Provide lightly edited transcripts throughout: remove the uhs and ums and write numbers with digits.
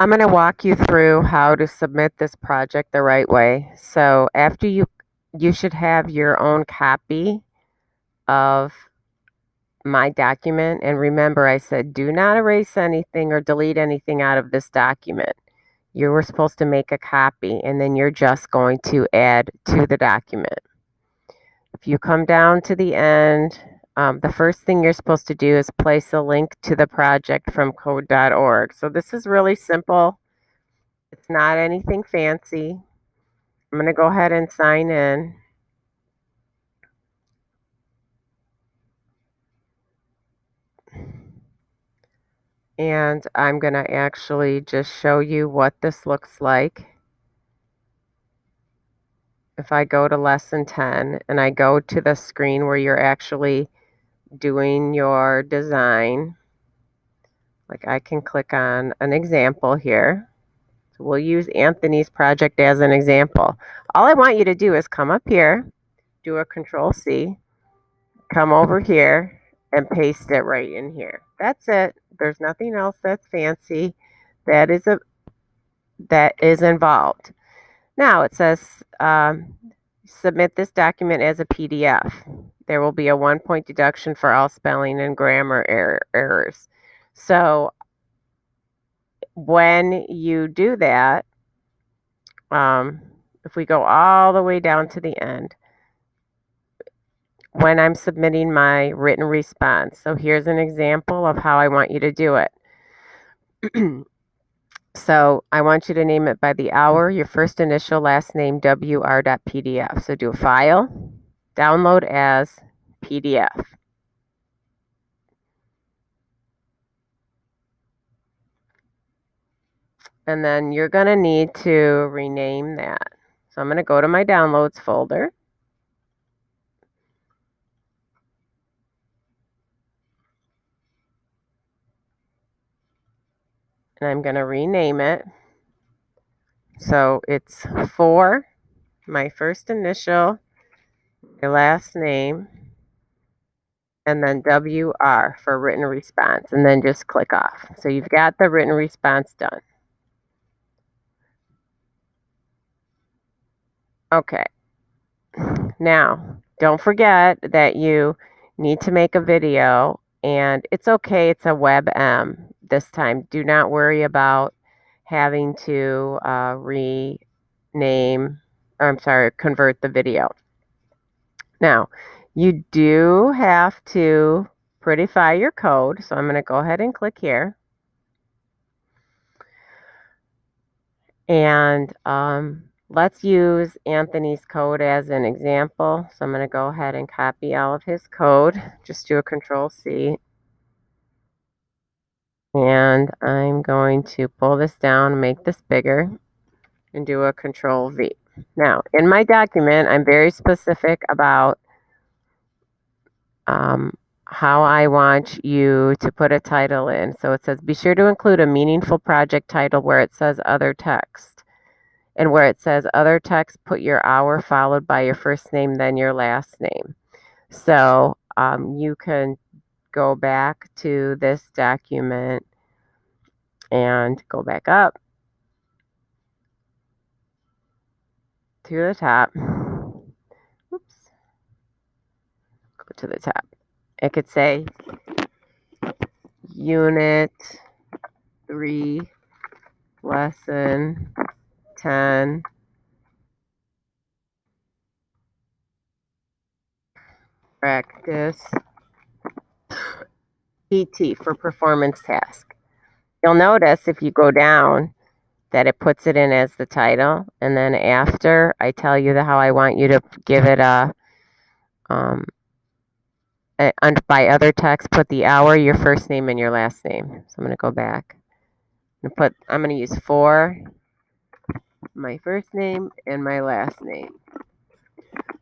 I'm going to walk you through how to submit this project the right way. So after you should have your own copy of my document. And remember, I said do not erase anything or delete anything out of this document. You were supposed to make a copy and then you're just going to add to the document. If you come down to the end, the first thing you're supposed to do is place a link to the project from code.org. So this is really simple. It's not anything fancy. I'm going to go ahead and sign in. And I'm going to actually just show you what this looks like. If I go to lesson 10 and I go to the screen where you're actually doing your design, like I can click on an example here. So we'll use Anthony's project as an example. All I want you to do is come up here, do a Control C, come over here, and paste it right in here. That's it. There's nothing else that's fancy that is involved. Now it says submit this document as a PDF. There will be a 1-point deduction for all spelling and grammar errors. So when you do that, if we go all the way down to the end, when I'm submitting my written response. So here's an example of how I want you to do it. So I want you to name it by the hour, your first initial, last name, wr.pdf. So do a file, download as PDF. And then you're going to need to rename that. So I'm going to go to my downloads folder. And I'm going to rename it. So it's for my first initial, my last name, and then WR for written response, and then just click off. So you've got the written response done. Okay. Now, don't forget that you need to make a video, and it's okay, it's a WebM this time. Do not worry about having to convert the video. Now, you do have to prettify your code, so I'm going to go ahead and click here. And let's use Anthony's code as an example. So I'm going to go ahead and copy all of his code. Just do a Control C. And I'm going to pull this down, make this bigger, and do a Control V. Now, in my document, I'm very specific about how I want you to put a title in. So it says, be sure to include a meaningful project title where it says other text. And where it says other text, put your hour followed by your first name, then your last name. So you can go back to this document and go back up to the top. Oops. Go to the top. It could say Unit 3, Lesson 10. Practice PT for performance task. You'll notice if you go down that it puts it in as the title, and then after I tell you how I want you to give it by other text, put the hour, your first name, and your last name. So I'm going to go back and I'm going to use for my first name and my last name.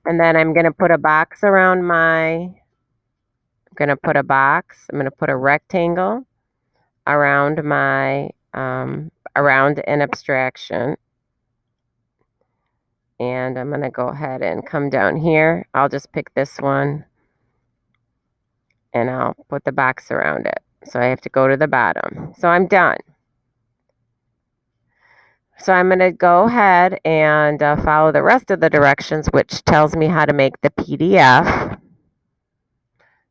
And then I'm going to put a box around I'm going to put a rectangle around around an abstraction. And I'm going to go ahead and come down here. I'll just pick this one and I'll put the box around it. So I have to go to the bottom. So I'm done. So I'm going to go ahead and follow the rest of the directions, which tells me how to make the PDF.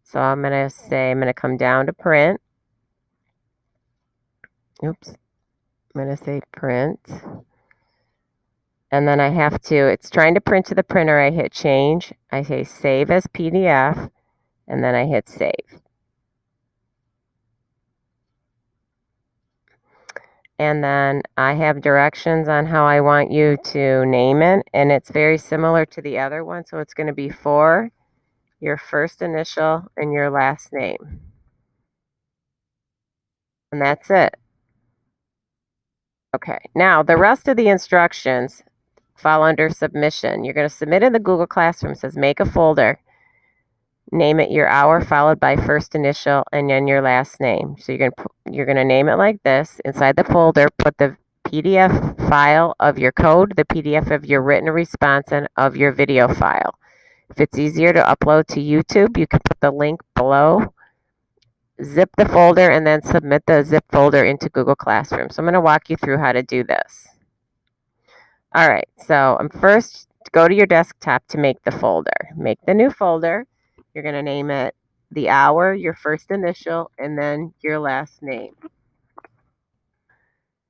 So I'm going to say, I'm going to come down to print. Oops. I'm going to say print. And then I have to, it's trying to print to the printer. I hit change. I say save as PDF. And then I hit save. And then I have directions on how I want you to name it. And it's very similar to the other one. So it's going to be for your first initial and your last name. And that's it. Okay, now the rest of the instructions fall under submission. You're going to submit in the Google Classroom. It says make a folder. Name it your hour followed by first initial and then your last name. So you're going to name it like this. Inside the folder, put the PDF file of your code, the PDF of your written response, and of your video file. If it's easier to upload to YouTube, you can put the link below. Zip the folder and then submit the zip folder into Google Classroom. So I'm going to walk you through how to do this. All right, so first go to your desktop to make the folder. Make the new folder. You're going to name it the hour, your first initial, and then your last name.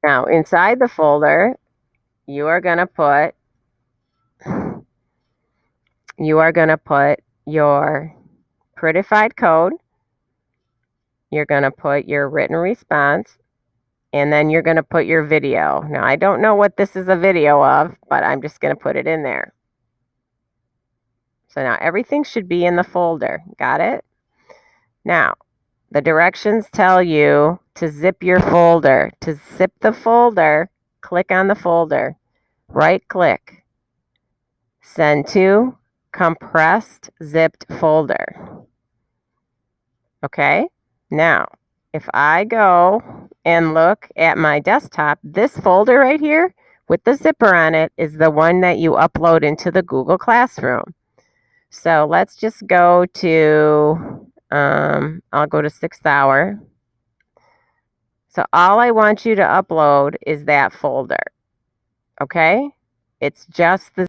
Now, inside the folder, you are going to put your prettified code. You're going to put your written response, and then you're going to put your video. Now, I don't know what this is a video of, but I'm just going to put it in there. So now everything should be in the folder. Got it? Now, the directions tell you to zip your folder. To zip the folder, click on the folder. Right-click. Send to compressed zipped folder. Okay? Now, if I go and look at my desktop, this folder right here with the zipper on it is the one that you upload into the Google Classroom. So let's just go to, I'll go to 6th hour. So all I want you to upload is that folder. Okay? It's just the